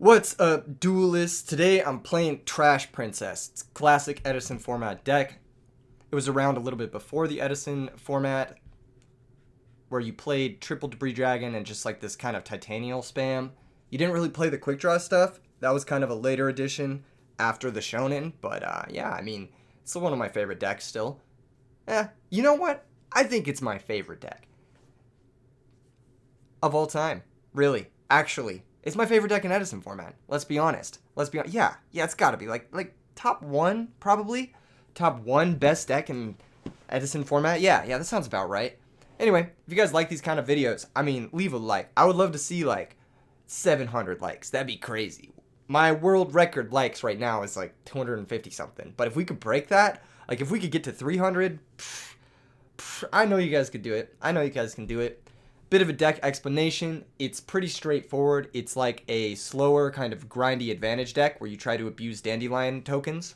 What's up, duelists? Today I'm playing Trash Princess. It's a classic Edison format deck. It was around a little bit before the Edison format, where you played triple debris dragon and just like this kind of titanial spam. You didn't really play the quick draw stuff. That was kind of a later addition after the shonen, but yeah, I mean, it's still one of my favorite decks still. You know what? I think it's my favorite deck of all time. Really, actually. It's my favorite deck in Edison format. Let's be honest. Yeah, it's gotta be like top one probably, top one best deck in Edison format. Yeah, that sounds about right. Anyway, if you guys like these kind of videos, I mean, leave a like. I would love to see like 700 likes. That'd be crazy. My world record likes right now is like 250 something. But if we could break that, like if we could get to 300, I know you guys could do it. I know you guys can do it. Bit of a deck explanation. It's pretty straightforward. It's like a slower kind of grindy advantage deck where you try to abuse dandelion tokens.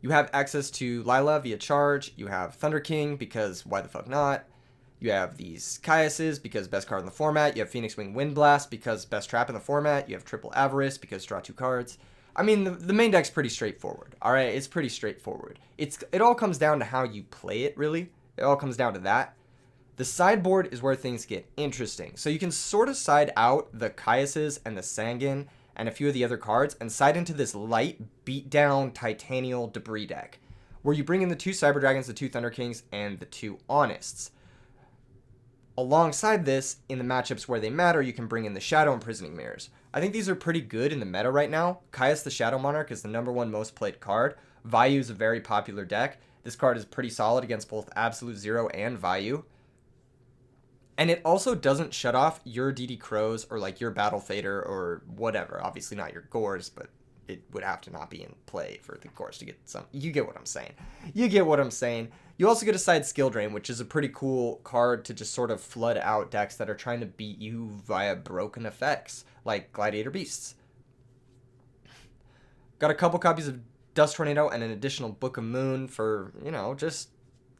You have access to Lila via charge. You have Thunder King because why the fuck not? You have these Caiuses because best card in the format. You have Phoenix Wing Wind Blast because best trap in the format. You have Triple Avarice because draw 2 cards. I mean, the main deck's pretty straightforward. All right, it's pretty straightforward. It all comes down to how you play it, really. It all comes down to that. The sideboard is where things get interesting. So you can sort of side out the Caiuses and the Sangin and a few of the other cards and side into this light, beat-down, titanial debris deck, where you bring in the 2 Cyber Dragons, the 2 Thunder Kings, and the 2 Honest. Alongside this, in the matchups where they matter, you can bring in the Shadow Imprisoning Mirrors. I think these are pretty good in the meta right now. Caius the Shadow Monarch is the #1 most played card. Vayu is a very popular deck. This card is pretty solid against both Absolute Zero and Vayu. And it also doesn't shut off your DD Crows or like your Battle Fader or whatever. Obviously not your Gores, but it would have to not be in play for the Gores to get some. You get what I'm saying. You also get a side Skill Drain, which is a pretty cool card to just sort of flood out decks that are trying to beat you via broken effects, like Gladiator Beasts. Got a couple copies of Dust Tornado and an additional Book of Moon for, just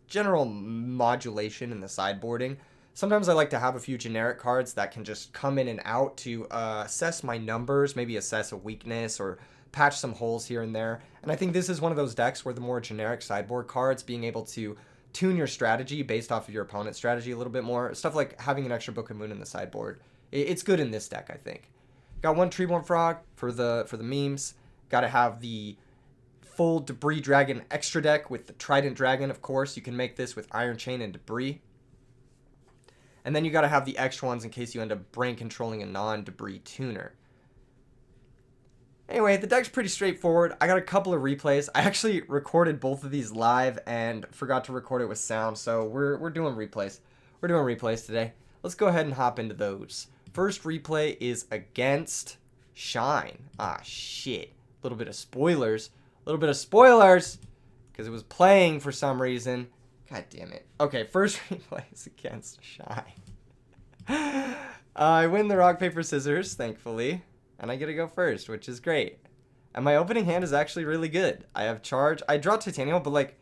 general modulation in the sideboarding. Sometimes I like to have a few generic cards that can just come in and out to assess my numbers, maybe assess a weakness or patch some holes here and there. And I think this is one of those decks where the more generic sideboard cards, being able to tune your strategy based off of your opponent's strategy a little bit more. Stuff like having an extra Book of Moon in the sideboard. It's good in this deck, I think. Got one Treeborn Frog for the memes. Got to have the full Debris Dragon extra deck with the Trident Dragon, of course. You can make this with Iron Chain and Debris. And then you got to have the extra ones in case you end up brain controlling a non-debris tuner. Anyway, the deck's pretty straightforward. I got a couple of replays. I actually recorded both of these live and forgot to record it with sound, so we're doing replays. We're doing replays today. Let's go ahead and hop into those. First replay is against Shine. Ah, shit. A little bit of spoilers. Because it was playing for some reason. God damn it. Okay, first replay is against Shine. I win the rock, paper, scissors, thankfully. And I get to go first, which is great. And my opening hand is actually really good. I have charge. I draw Titanial, but like,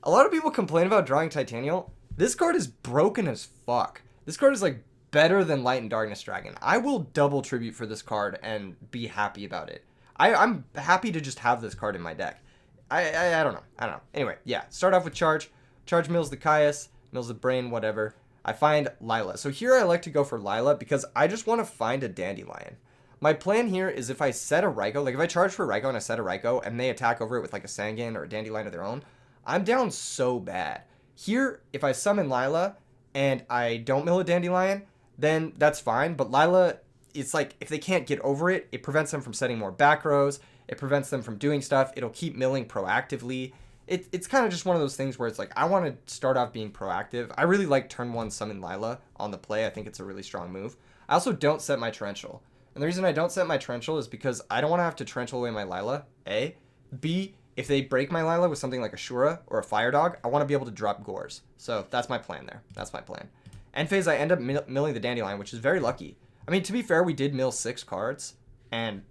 a lot of people complain about drawing Titanial. This card is broken as fuck. This card is like better than Light and Darkness Dragon. I will double tribute for this card and be happy about it. I'm happy to just have this card in my deck. I don't know. Anyway, yeah, start off with charge. Charge mills the Caius, mills the Brain, whatever. I find Lila. So here I like to go for Lila because I just want to find a Dandelion. My plan here is if I set a Raikou, like if I charge for Raikou and I set a Raikou and they attack over it with like a Sangin or a Dandelion of their own, I'm down so bad. Here, if I summon Lila and I don't mill a Dandelion, then that's fine. But Lila, it's like if they can't get over it, it prevents them from setting more back rows. It prevents them from doing stuff. It'll keep milling proactively. It's kind of just one of those things where it's like, I want to start off being proactive. I really like turn 1 summon Lila on the play. I think it's a really strong move. I also don't set my Torrential. And the reason I don't set my Torrential is because I don't want to have to Torrential away my Lila, A. B, if they break my Lila with something like a Shura or a Fire Dog, I want to be able to drop Gores. So that's my plan there. That's my plan. End phase, I end up milling the Dandelion, which is very lucky. I mean, to be fair, we did mill 6 cards and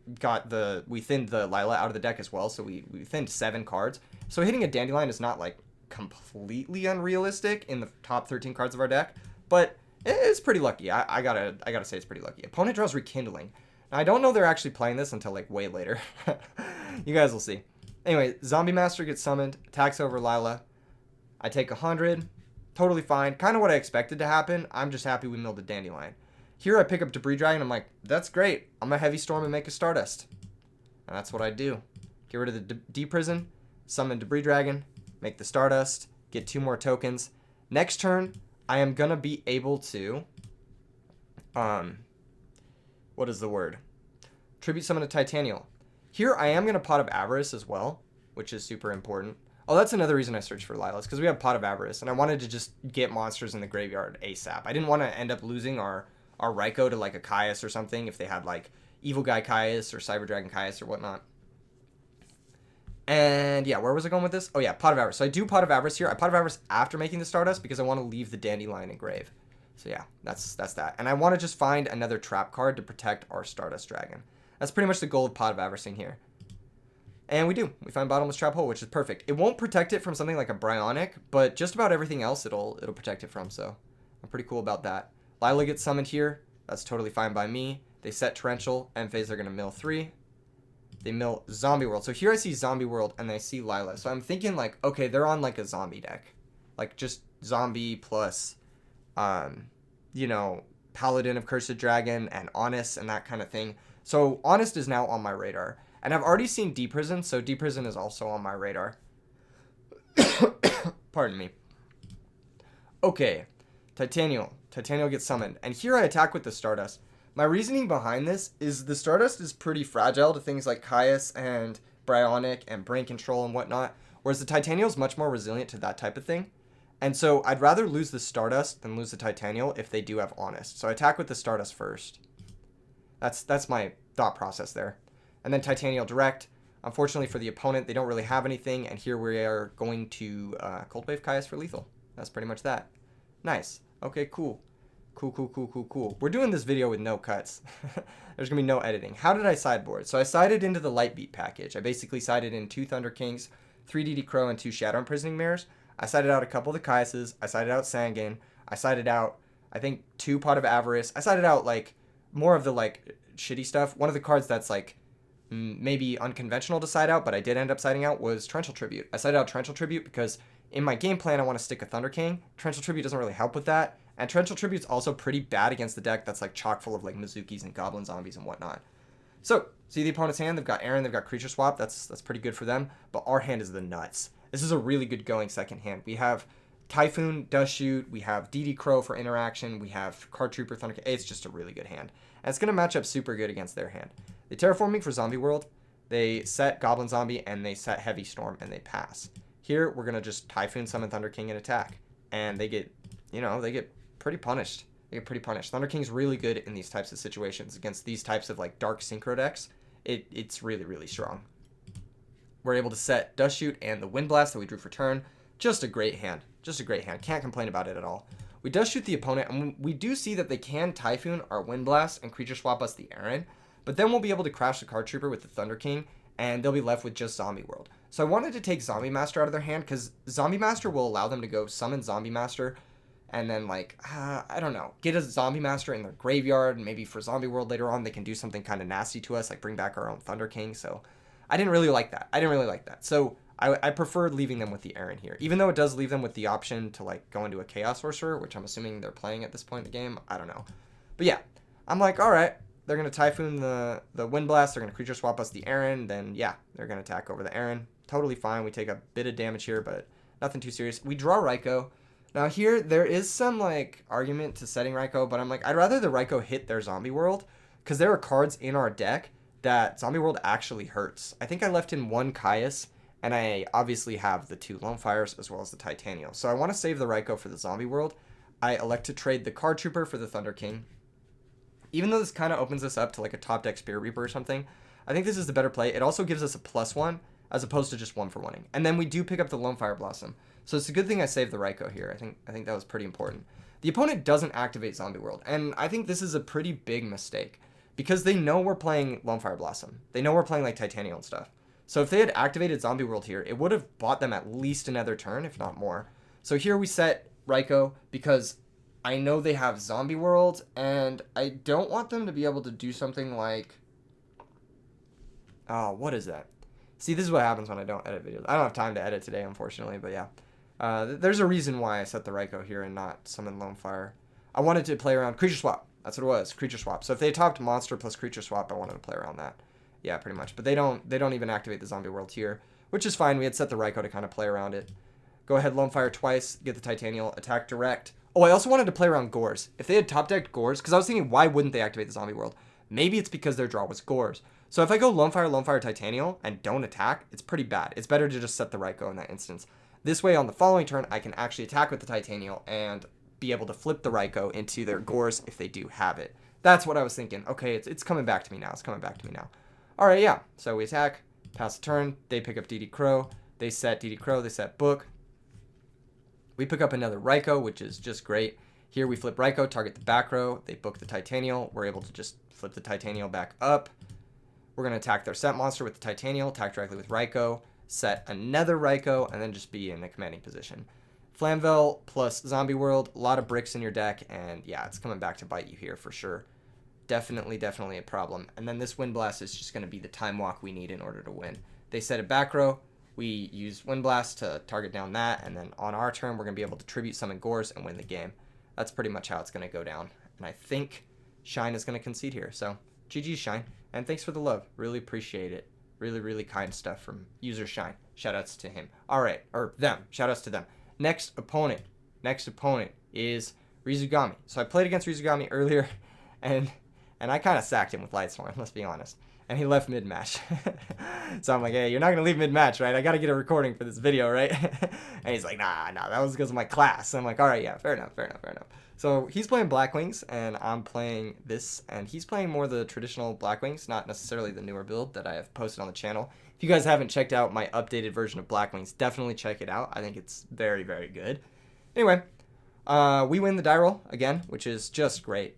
we thinned the Lila out of the deck as well. So we thinned 7 cards. So hitting a Dandelion is not like completely unrealistic in the top 13 cards of our deck, but it's pretty lucky. I gotta say it's pretty lucky. Opponent draws Rekindling. I don't know they're actually playing this until like way later. You guys will see. Anyway, Zombie Master gets summoned, attacks over Lila. I take 100. Totally fine. Kind of what I expected to happen. I'm just happy we milled a Dandelion. Here I pick up Debris Dragon. I'm like, that's great. I'm going to Heavy Storm and make a Stardust. And that's what I do. Get rid of the D Prison, summon Debris Dragon, make the Stardust, get 2 more tokens. Next turn, I am going to be able to... what is the word? Tribute summon a Titanial. Here I am going to Pot of Avarice as well, which is super important. Oh, that's another reason I searched for Lilas, because we have Pot of Avarice, and I wanted to just get monsters in the graveyard ASAP. I didn't want to end up losing our Raikou to like a Caius or something if they had like Evil Guy Caius or Cyber Dragon Caius or whatnot. And yeah, where was I going with this? Oh yeah, Pot of Avarice. So I do Pot of Avarice here. I Pot of Avarice after making the Stardust because I want to leave the Dandelion in grave. So yeah, that's that. And I want to just find another trap card to protect our Stardust Dragon. That's pretty much the goal of Pot of Avaricing here. And we do. We find Bottomless Trap Hole, which is perfect. It won't protect it from something like a Bryonic, but just about everything else it'll protect it from, so I'm pretty cool about that. Lila gets summoned here. That's totally fine by me. They set Torrential. End phase, they're going to mill 3. They mill Zombie World. So here I see Zombie World, and I see Lila. So I'm thinking, like, okay, they're on, like, a zombie deck. Like, just zombie plus, you know, Paladin of Cursed Dragon and Honest and that kind of thing. So Honest is now on my radar. And I've already seen D Prison, so D Prison is also on my radar. Pardon me. Okay, Titanial gets summoned. And here I attack with the Stardust. My reasoning behind this is the Stardust is pretty fragile to things like Caius and Bryonic and Brain Control and whatnot, whereas the Titanial is much more resilient to that type of thing. And so I'd rather lose the Stardust than lose the Titanial if they do have Honest. So I attack with the Stardust first. That's my thought process there. And then Titanial Direct. Unfortunately for the opponent, they don't really have anything, and here we are going to Cold Wave Caius for lethal. That's pretty much that. Nice. Okay, cool. Cool. We're doing this video with no cuts. There's going to be no editing. How did I sideboard? So I sided into the Lightbeat package. I basically sided in 2 Thunder Kings, 3 DD Crow, and 2 Shadow Imprisoning Mirrors. I sided out a couple of the Caiuses. I sided out Sangan. I sided out, I think, 2 Pot of Avarice. I sided out, like, more of the, like, shitty stuff. One of the cards that's, like, maybe unconventional to side out, but I did end up siding out, was Torrential Tribute. I sided out Torrential Tribute because in my game plan, I want to stick a Thunder King. Torrential Tribute doesn't really help with that. And Torrential Tribute's also pretty bad against the deck that's like chock full of like Mizukis and Goblin Zombies and whatnot. So, see the opponent's hand, they've got Aaron, they've got Creature Swap, that's pretty good for them. But our hand is the nuts. This is a really good going second hand. We have Typhoon, Dust Shoot, we have DD Crow for interaction, we have Card Trooper, Thunder King. It's just a really good hand. And it's going to match up super good against their hand. They Terraform me for Zombie World. They set Goblin Zombie, and they set Heavy Storm, and they pass. Here, we're going to just Typhoon, summon Thunder King, and attack. And they get, you know, they get pretty punished. They get pretty punished. Thunder King's really good in these types of situations. Against these types of, like, dark synchro decks, it's really, really strong. We're able to set Dust Shoot and the Wind Blast that we drew for turn. Just a great hand. Just a great hand. Can't complain about it at all. We Dust Shoot the opponent, and we do see that they can Typhoon our Wind Blast and Creature Swap us the Aaron. But then we'll be able to crash the Card Trooper with the Thunder King, and they'll be left with just Zombie World. So I wanted to take Zombie Master out of their hand, because Zombie Master will allow them to go summon Zombie Master, and then, like, I don't know, get a Zombie Master in their graveyard, and maybe for Zombie World later on, they can do something kind of nasty to us, like bring back our own Thunder King. So I didn't really like that. So I preferred leaving them with the Aaron here, even though it does leave them with the option to, like, go into a Chaos Sorcerer, which I'm assuming they're playing at this point in the game. I don't know. But yeah, I'm like, all right. They're going to Typhoon the Wind Blast. They're going to Creature Swap us the Aaron. Then, yeah, they're going to attack over the Aaron. Totally fine. We take a bit of damage here, but nothing too serious. We draw Raikou. Now, here, there is some, like, argument to setting Raikou, but I'm like, I'd rather the Raikou hit their Zombie World, because there are cards in our deck that Zombie World actually hurts. I think I left in 1 Caius, and I obviously have the 2 Lone Fires as well as the Titanial. So I want to save the Raikou for the Zombie World. I elect to trade the Card Trooper for the Thunder King. Even though this kind of opens us up to like a top deck Spirit Reaper or something, I think this is the better play. It also gives us a +1 as opposed to just 1 for 1-ing. And then we do pick up the Lone Fire Blossom. So it's a good thing I saved the Raikou here. I think that was pretty important. The opponent doesn't activate Zombie World, and I think this is a pretty big mistake because they know we're playing Lone Fire Blossom. They know we're playing like Titanial and stuff. So if they had activated Zombie World here, it would have bought them at least another turn, if not more. So here we set Raikou because I know they have Zombie World, and I don't want them to be able to do something like... Oh, what is that? See, this is what happens when I don't edit videos. I don't have time to edit today, unfortunately, but yeah. There's a reason why I set the Raikou here and not summon Lone Fire. I wanted to play around Creature Swap. That's what it was, Creature Swap. So if they topped Monster plus Creature Swap, I wanted to play around that. Yeah, pretty much. But they don't even activate the Zombie World here, which is fine. We had set the Raikou to kind of play around it. Go ahead, Lone Fire twice, get the Titanial, attack direct. Oh, I also wanted to play around Gores. If they had top decked Gores, because I was thinking, why wouldn't they activate the Zombie World? Maybe it's because their draw was Gores. So if I go Lone Fire, Titanial, and don't attack, it's pretty bad. It's better to just set the Raikou in that instance. This way, on the following turn, I can actually attack with the Titanial and be able to flip the Raikou into their Gores if they do have it. That's what I was thinking. Okay, it's coming back to me now. It's coming back to me now. All right, yeah. So we attack, pass the turn. They pick up DD Crow. They set DD Crow. They set Book. We pick up another Raikou, which is just great. Here we flip Raikou, target the back row. They book the Titanial. We're able to just flip the Titanial back up. We're going to attack their set monster with the Titanial, attack directly with Raikou, set another Raikou, and then just be in a commanding position. Flamvel plus Zombie World, a lot of bricks in your deck, and yeah, it's coming back to bite you here for sure. Definitely a problem. And then this Wind Blast is just going to be the time walk we need in order to win. They set a back row. We use Wind Blast to target down that, and then on our turn, we're going to be able to tribute summon Gores and win the game. That's pretty much how it's going to go down. And I think Shine is going to concede here. So, GG Shine. And thanks for the love. Really appreciate it. Really kind stuff from user Shine. Shoutouts to him. All right, or them. Shoutouts to them. Next opponent is Rizugami. So I played against Rizugami earlier, and I kind of sacked him with Lightstorm, let's be honest. And he left mid-match. So I'm like, hey, you're not going to leave mid-match, right? I got to get a recording for this video, right? And he's like, nah, that was because of my class. So I'm like, all right, yeah, fair enough. So he's playing Blackwings, and I'm playing this, and he's playing more the traditional Blackwings, not necessarily the newer build that I have posted on the channel. If you guys haven't checked out my updated version of Blackwings, definitely check it out. I think it's very good. Anyway, we win the die roll again, which is just great.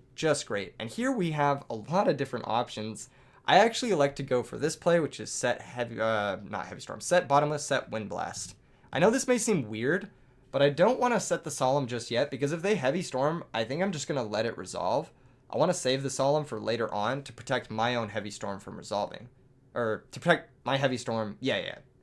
And here we have a lot of different options. I actually like to go for this play, which is set not Heavy Storm, set Bottomless, set Wind Blast. I know this may seem weird, but I don't want to set the Solemn just yet, because if they Heavy Storm, I think I'm just going to let it resolve. I want to save the Solemn for later on to protect my own Heavy Storm from resolving. Or to protect my Heavy Storm,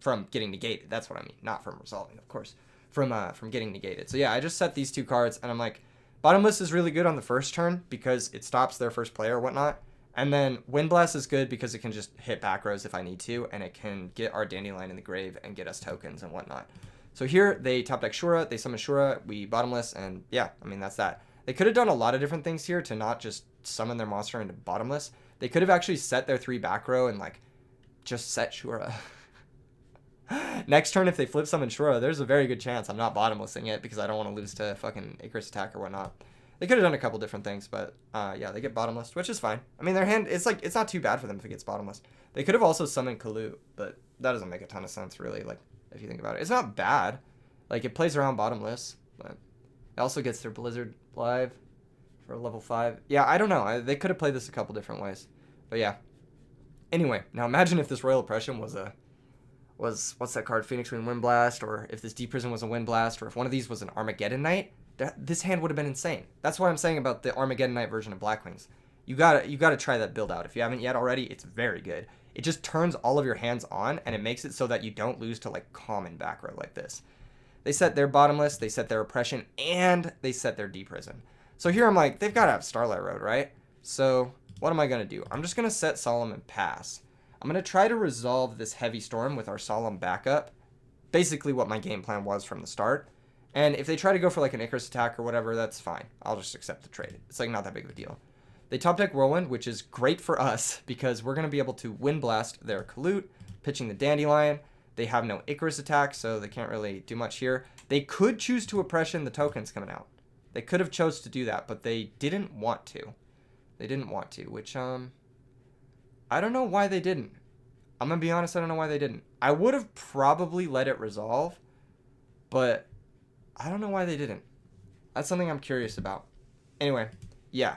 from getting negated. That's what I mean. Not from resolving, of course. From getting negated. So yeah, I just set these two cards, and I'm like, Bottomless is really good on the first turn because it stops their first play or whatnot. And then Wind Blast is good because it can just hit back rows if I need to, and it can get our Dandelion in the grave and get us tokens and whatnot. So here, they top deck Shura, they summon Shura, we Bottomless, and yeah, I mean, that's that. They could have done a lot of different things here to not just summon their monster into Bottomless. They could have actually set their 3 back row and, like, just set Shura. Next turn, if they flip summon Shura, there's a very good chance I'm not Bottomlessing it because I don't want to lose to fucking Icarus attack or whatnot. They could have done a couple different things, but yeah, they get Bottomless, which is fine. I mean, their hand, it's not too bad for them if it gets Bottomless. They could have also summoned Kalu, but that doesn't make a ton of sense, really, like, if you think about it. It's not bad. Like, it plays around Bottomless, but it also gets their Blizzard live for level 5. Yeah, I don't know. They could have played this a couple different ways, but yeah. Anyway, now imagine if this Royal Oppression was what's that card? Phoenix Wind Wind Blast, or if this Deep Prison was a Wind Blast, or if one of these was an Armageddon Knight. This hand would have been insane. That's what I'm saying about the Armageddon Knight version of Blackwings. You gotta try that build out. If you haven't yet already, it's very good. It just turns all of your hands on, and it makes it so that you don't lose to, like, common back row like this. They set their Bottomless, they set their Oppression, and they set their Deep Prison. So here I'm like, they've got to have Starlight Road, right? So what am I going to do? I'm just going to set Solemn and pass. I'm going to try to resolve this Heavy Storm with our Solemn backup. Basically what my game plan was from the start. And if they try to go for, like, an Icarus attack or whatever, that's fine. I'll just accept the trade. It's, like, not that big of a deal. They top deck Whirlwind, which is great for us because we're going to be able to Wind Blast their Kalut, pitching the Dandelion. They have no Icarus attack, so they can't really do much here. They could choose to Oppression the tokens coming out. They could have chose to do that, but they didn't want to. They didn't want to, which, I don't know why they didn't. I'm going to be honest, I don't know why they didn't. I would have probably let it resolve, but I don't know why they didn't. That's something I'm curious about. Anyway, yeah.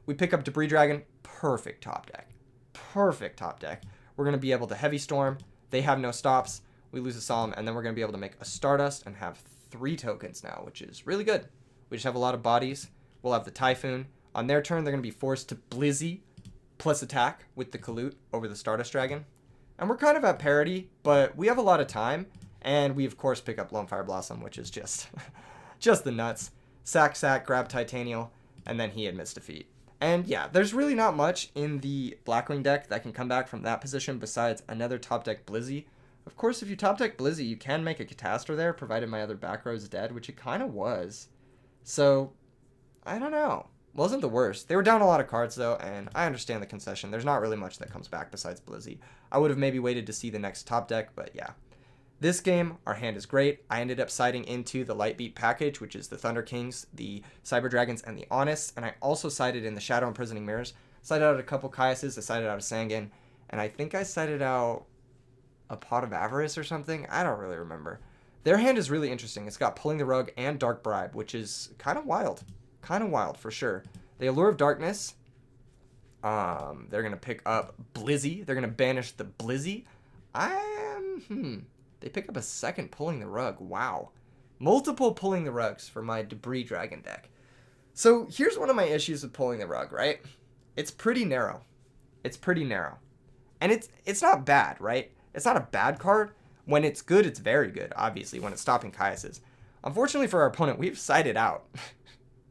We pick up Debris Dragon. Perfect top deck. Perfect top deck. We're going to be able to Heavy Storm. They have no stops. We lose a Solemn, and then we're going to be able to make a Stardust and have 3 tokens now, which is really good. We just have a lot of bodies. we'll have the Typhoon. On their turn, they're going to be forced to Blizzy plus attack with the Kalut over the Stardust Dragon. And we're kind of at parity, but we have a lot of time. And we, of course, pick up Lone Fire Blossom, which is just just the nuts. Sack, grab Titanial, and then he admits defeat. And yeah, there's really not much in the Blackwing deck that can come back from that position besides another top deck Blizzy. Of course, if you top deck Blizzy, you can make a Catastor there, provided my other back row is dead, which it kind of was. So, I don't know. Wasn't the worst. They were down a lot of cards, though, and I understand the concession. There's not really much that comes back besides Blizzy. I would have maybe waited to see the next top deck, but yeah. This game, our hand is great. I ended up siding into the Lightbeat package, which is the Thunder Kings, the Cyber Dragons, and the Honest, and I also sided in the Shadow Imprisoning Mirrors. Sided out a couple Caiuses, I sided out a Sangan, and I think I sided out a Pot of Avarice or something. I don't really remember. Their hand is really interesting. It's got Pulling the Rug and Dark Bribe, which is kind of wild. Kind of wild, for sure. The Allure of Darkness. They're going to pick up Blizzy. They're going to banish the Blizzy. They pick up a second Pulling the Rug. Wow. Multiple Pulling the Rugs for my Debris Dragon deck. So here's one of my issues with Pulling the Rug, right? It's pretty narrow. It's pretty narrow. And it's not bad, right? It's not a bad card. When it's good, it's very good, obviously, when it's stopping Caiuses. Unfortunately for our opponent, we've sided out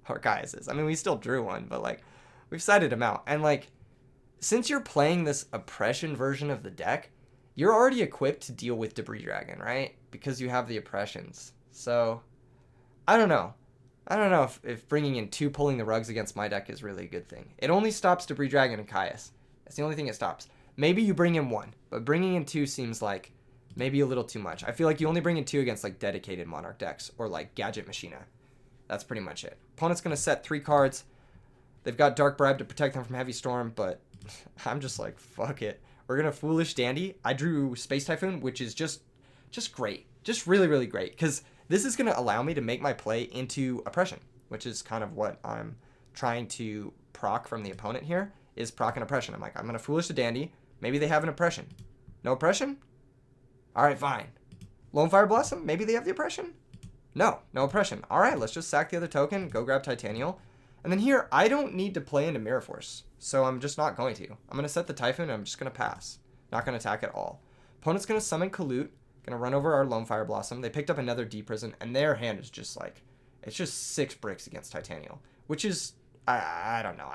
our Caiuses. I mean, we still drew one, but, like, we've sided him out. And, like, since you're playing this Oppression version of the deck, you're already equipped to deal with Debris Dragon, right? Because you have the Oppressions. So, I don't know. I don't know if bringing in 2 Pulling the Rugs against my deck is really a good thing. It only stops Debris Dragon and Caius. That's the only thing it stops. Maybe you bring in 1, but bringing in 2 seems like maybe a little too much. I feel like you only bring in 2 against, like, dedicated Monarch decks or, like, Gadget Machina. That's pretty much it. Opponent's going to set 3 cards. They've got Dark Bribe to protect them from Heavy Storm, but I'm just like, fuck it. We're going to Foolish Dandy. I drew Space Typhoon, which is just great. Just really, really great. Because this is going to allow me to make my play into Oppression, which is kind of what I'm trying to proc from the opponent here, is proc and Oppression. I'm like, I'm going to Foolish the Dandy. Maybe they have an Oppression. No Oppression? All right, fine. Lone Fire Blossom? Maybe they have the Oppression? No Oppression. All right, let's just sack the other token, go grab Titanial. And then here, I don't need to play into Mirror Force, so I'm just not going to. I'm going to set the Typhoon, and I'm just going to pass. Not going to attack at all. Opponent's going to summon Kalut, going to run over our Lone Fire Blossom. They picked up another Deep Prison, and their hand is just like, it's just 6 bricks against Titanial, which is, I don't know.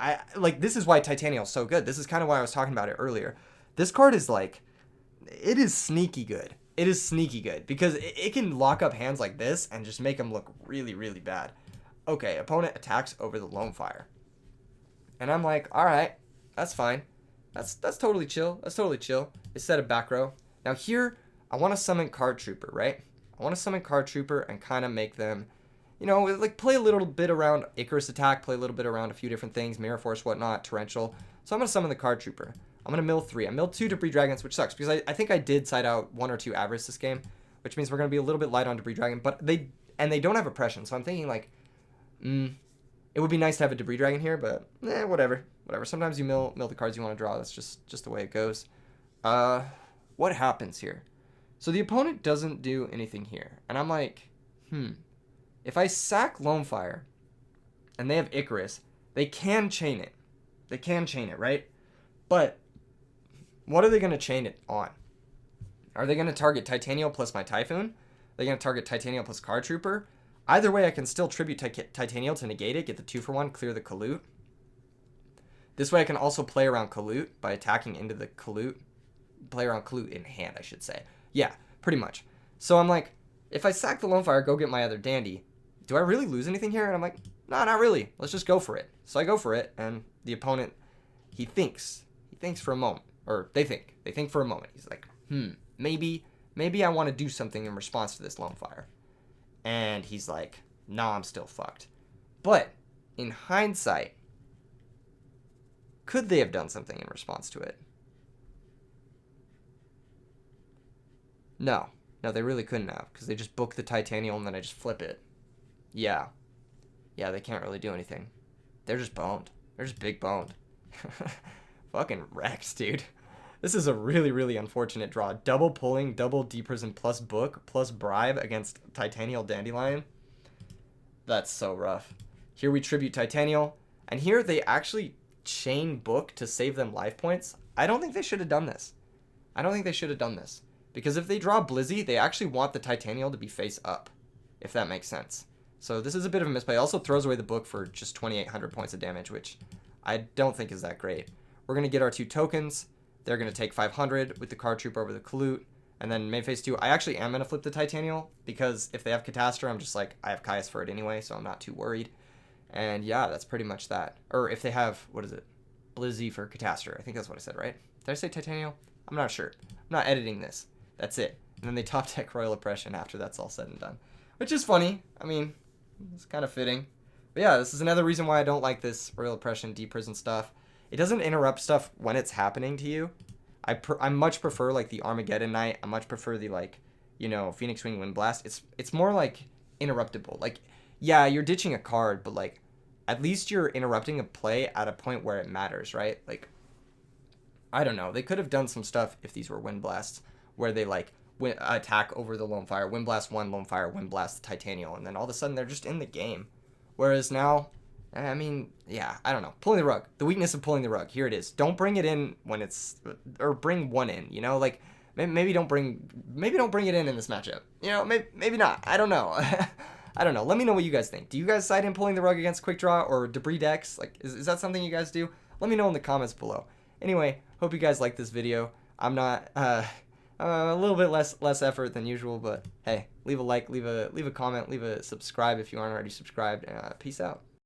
This is why Titanial's so good. This is kind of why I was talking about it earlier. This card is like, it is sneaky good. It is sneaky good, because it can lock up hands like this and just make them look really, really bad. Okay, opponent attacks over the Lone Fire. And I'm like, all right, that's fine. That's totally chill. That's totally chill. They set a back row. Now here, I want to summon Card Trooper, right? I want to summon Card Trooper and kind of make them, you know, like play a little bit around Icarus attack, play a little bit around a few different things, Mirror Force, whatnot, Torrential. So I'm going to summon the Card Trooper. I'm going to mill 3. I milled 2 Debris Dragons, which sucks, because I think I did side out 1 or 2 Avarice this game, which means we're going to be a little bit light on Debris Dragon, but they don't have Oppression, so I'm thinking, like, it would be nice to have a Debris Dragon here, but whatever. Sometimes you mill the cards you want to draw. That's just the way it goes. What happens here? So the opponent doesn't do anything here, and I'm like, if I sack Lone Fire, and they have Icarus, they can chain it. They can chain it, right? But what are they going to chain it on? Are they going to target Titanial plus my Typhoon? Are they going to target Titanial plus Card Trooper? Either way, I can still tribute Titanial to negate it, get the 2-for-1, clear the Kalut. This way I can also play around Kalut by attacking into the Kalut. Play around Kalut in hand, I should say. Yeah, pretty much. So I'm like, if I sack the Lone Fire, go get my other Dandy, do I really lose anything here? And I'm like, no, not really. Let's just go for it. So I go for it, and the opponent, he thinks for a moment. Or they think for a moment. He's like, maybe I want to do something in response to this Lone Fire. And he's like, nah, I'm still fucked. But in hindsight, could they have done something in response to it? No, they really couldn't have, because they just book the Titanial and then I just flip it. Yeah, they can't really do anything. They're just boned. They're just big boned. Fucking wrecked, dude. This is a really, really unfortunate draw. Double pulling, double Deep Prison plus book, plus bribe against Titanial Dandelion. That's so rough. Here we tribute Titanial. And here they actually chain book to save them life points. I don't think they should have done this. Because if they draw Blizzy, they actually want the Titanial to be face up, if that makes sense. So this is a bit of a misplay. Also throws away the book for just 2,800 points of damage, which I don't think is that great. We're going to get our 2 tokens. They're going to take 500 with the card troop over the Kalut. And then main phase 2, I actually am going to flip the Titanial, because if they have Catastor, I'm just like, I have Caius for it anyway, so I'm not too worried. And yeah, that's pretty much that. Or if they have, what is it? Blizzy for Catastor. I think that's what I said, right? Did I say Titanial? I'm not sure. I'm not editing this. That's it. And then they top deck Royal Oppression after that's all said and done. Which is funny. I mean, it's kind of fitting. But yeah, this is another reason why I don't like this Royal Oppression, Deprison stuff. It doesn't interrupt stuff when it's happening to you. I much prefer, like, the Armageddon Knight. I much prefer the, like, you know, Phoenix Wing Wind Blast. It's more, like, interruptible. Like, yeah, you're ditching a card, but, like, at least you're interrupting a play at a point where it matters, right? Like, I don't know. They could have done some stuff if these were Wind Blasts, where they, like, attack over the Lone Fire. Wind Blast 1, Lone Fire, Wind Blast the Titanial, and then all of a sudden they're just in the game. Whereas now, I mean, yeah, I don't know. Pulling the rug. The weakness of pulling the rug. Here it is. Don't bring it in when it's, or bring one in, you know? Like, maybe don't bring it in this matchup. You know, maybe not. I don't know. I don't know. Let me know what you guys think. Do you guys side in pulling the rug against Quick Draw or Debris decks? Like, is that something you guys do? Let me know in the comments below. Anyway, hope you guys like this video. I'm not, a little bit less effort than usual, but hey, leave a like, leave a comment, leave a subscribe if you aren't already subscribed. Peace out.